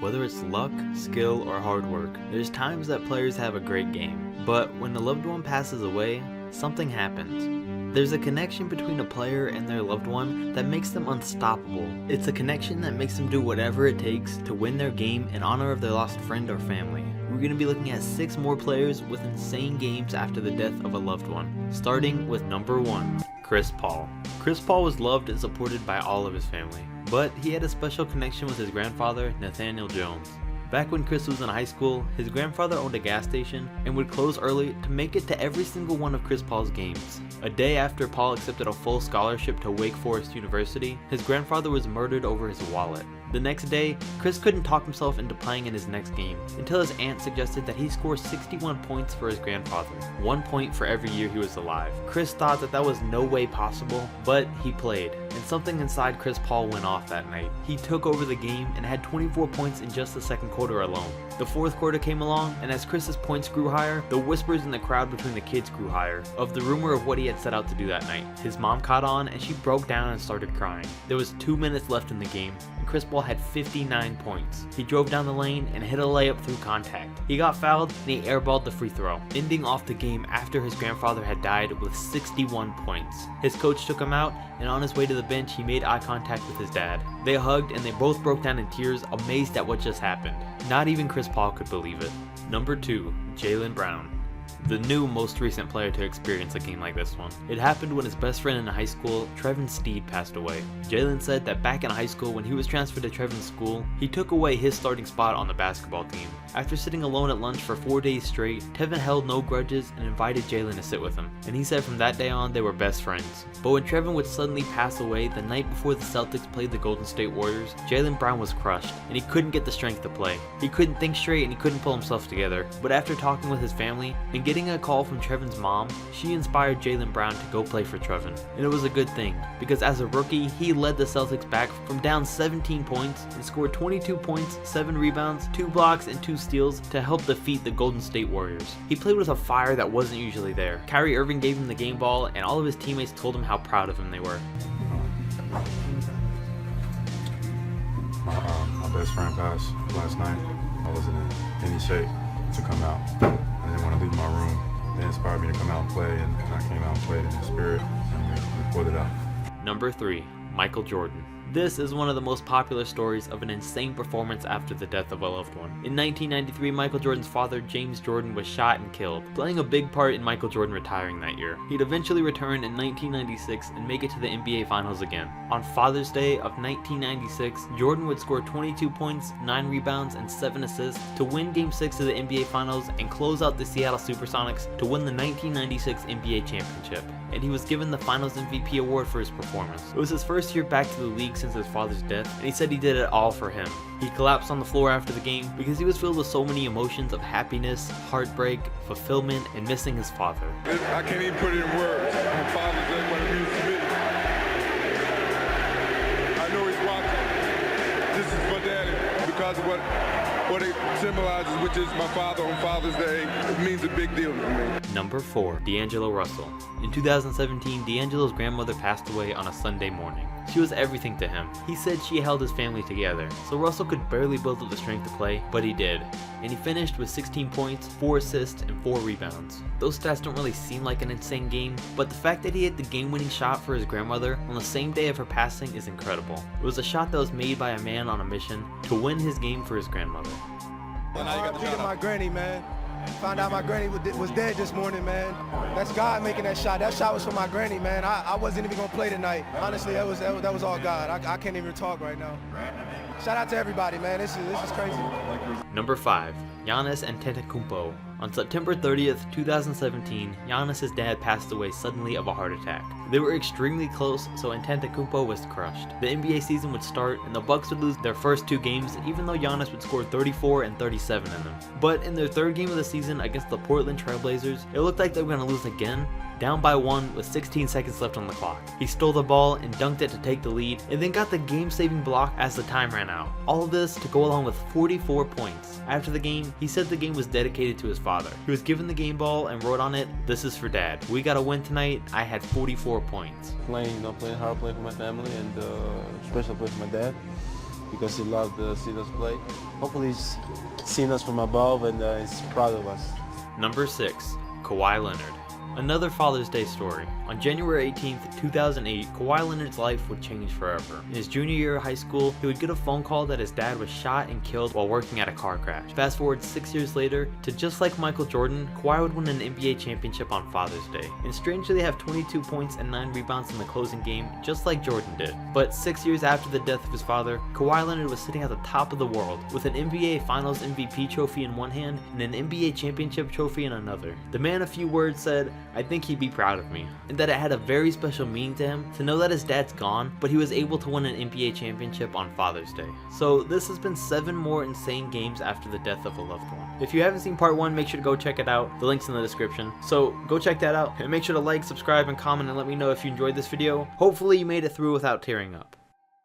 Whether it's luck, skill, or hard work, there's times that players have a great game. But when a loved one passes away, something happens. There's a connection between a player and their loved one that makes them unstoppable. It's a connection that makes them do whatever it takes to win their game in honor of their lost friend or family. We're going to be looking at 6 more players with insane games after the death of a loved one, starting with number 1, Chris Paul. Chris Paul was loved and supported by all of his family, but he had a special connection with his grandfather, Nathaniel Jones. Back when Chris was in high school, his grandfather owned a gas station and would close early to make it to every single one of Chris Paul's games. A day after Paul accepted a full scholarship to Wake Forest University, his grandfather was murdered over his wallet. The next day, Chris couldn't talk himself into playing in his next game until his aunt suggested that he score 61 points for his grandfather, 1 point for every year he was alive. Chris thought that was no way possible, but he played, and something inside Chris Paul went off that night. He took over the game and had 24 points in just the second quarter alone. The fourth quarter came along, and as Chris's points grew higher, the whispers in the crowd between the kids grew higher of the rumor of what he had set out to do that night. His mom caught on and she broke down and started crying. There was 2 minutes left in the game, and Chris Paul had 59 points. He drove down the lane and hit a layup through contact. He got fouled and he airballed the free throw, ending off the game after his grandfather had died with 61 points. His coach took him out, and on his way to the bench he made eye contact with his dad. They hugged and they both broke down in tears, amazed at what just happened. Not even Chris Paul could believe it. Number 2, Jalen Brown. The new most recent player to experience a game like this one. It happened when his best friend in high school, Trevin Steed, passed away. Jalen said that back in high school when he was transferred to Trevin's school, he took away his starting spot on the basketball team. After sitting alone at lunch for 4 days straight, Tevin held no grudges and invited Jalen to sit with him, and he said from that day on they were best friends. But when Trevin would suddenly pass away the night before the Celtics played the Golden State Warriors, Jalen Brown was crushed, and he couldn't get the strength to play. He couldn't think straight and he couldn't pull himself together. But after talking with his family and getting a call from Trevin's mom, she inspired Jalen Brown to go play for Trevin. And it was a good thing, because as a rookie, he led the Celtics back from down 17 points and scored 22 points, 7 rebounds, 2 blocks, and 2 steals to help defeat the Golden State Warriors. He played with a fire that wasn't usually there. Kyrie Irving gave him the game ball, and all of his teammates told him how proud of him they were. My best friend passed last night. I wasn't in any shape to come out. I didn't want to leave my room. They inspired me to come out and play, and I came out and played in the spirit, and we pulled it out. Number 3, Michael Jordan. This is one of the most popular stories of an insane performance after the death of a loved one. In 1993, Michael Jordan's father, James Jordan, was shot and killed, playing a big part in Michael Jordan retiring that year. He'd eventually return in 1996 and make it to the NBA Finals again. On Father's Day of 1996, Jordan would score 22 points, 9 rebounds, and 7 assists to win Game 6 of the NBA Finals and close out the Seattle Supersonics to win the 1996 NBA Championship. And he was given the Finals MVP award for his performance. It was his first year back to the league since his father's death, and he said he did it all for him. He collapsed on the floor after the game because he was filled with so many emotions of happiness, heartbreak, fulfillment, and missing his father. I can't even put it in words. My father did what it means to me. I know he's watching. This is for Daddy because of what it symbolizes, which is my father on Father's Day. It means a big deal to me. Number 4, D'Angelo Russell. In 2017, D'Angelo's grandmother passed away on a Sunday morning. She was everything to him. He said she held his family together, so Russell could barely build up the strength to play, but he did. And he finished with 16 points, 4 assists, and 4 rebounds. Those stats don't really seem like an insane game, but the fact that he hit the game-winning shot for his grandmother on the same day of her passing is incredible. It was a shot that was made by a man on a mission to win his game for his grandmother. Beating my granny, man. Found out my granny was dead this morning, man. That's God making that shot. That shot was for my granny, man. I wasn't even gonna play tonight. Honestly, that was all God. I can't even talk right now. Shout out to everybody, man. This is crazy. Number 5, Giannis Antetokounmpo. On September 30th, 2017, Giannis' dad passed away suddenly of a heart attack. They were extremely close, so Antetokounmpo was crushed. The NBA season would start, and the Bucks would lose their first 2 games, even though Giannis would score 34 and 37 in them. But in their 3rd game of the season against the Portland Trail Blazers, it looked like they were going to lose again, down by 1 with 16 seconds left on the clock. He stole the ball and dunked it to take the lead, and then got the game-saving block as the time ran out. All of this to go along with 44 points. After the game, he said the game was dedicated to his father. He was given the game ball and wrote on it, "This is for Dad. We gotta win tonight. I had 44 points. Playing hard, playing for my family, and special play for my dad. because he loved to see us play. Hopefully he's seen us from above and is proud of us. Number 6. Kawhi Leonard. Another Father's Day story. On January 18th, 2008, Kawhi Leonard's life would change forever. In his junior year of high school, he would get a phone call that his dad was shot and killed while working at a car crash. Fast forward 6 years later, to just like Michael Jordan, Kawhi would win an NBA championship on Father's Day, and strangely have 22 points and 9 rebounds in the closing game, just like Jordan did. But 6 years after the death of his father, Kawhi Leonard was sitting at the top of the world, with an NBA Finals MVP trophy in one hand and an NBA championship trophy in another. The man, a few words, said, "I think he'd be proud of me," and that it had a very special meaning to him to know that his dad's gone, but he was able to win an NBA championship on Father's Day. So this has been 7 more insane games after the death of a loved one. If you haven't seen part 1, make sure to go check it out. The link's in the description. So go check that out, and make sure to like, subscribe, and comment, and let me know if you enjoyed this video. Hopefully you made it through without tearing up.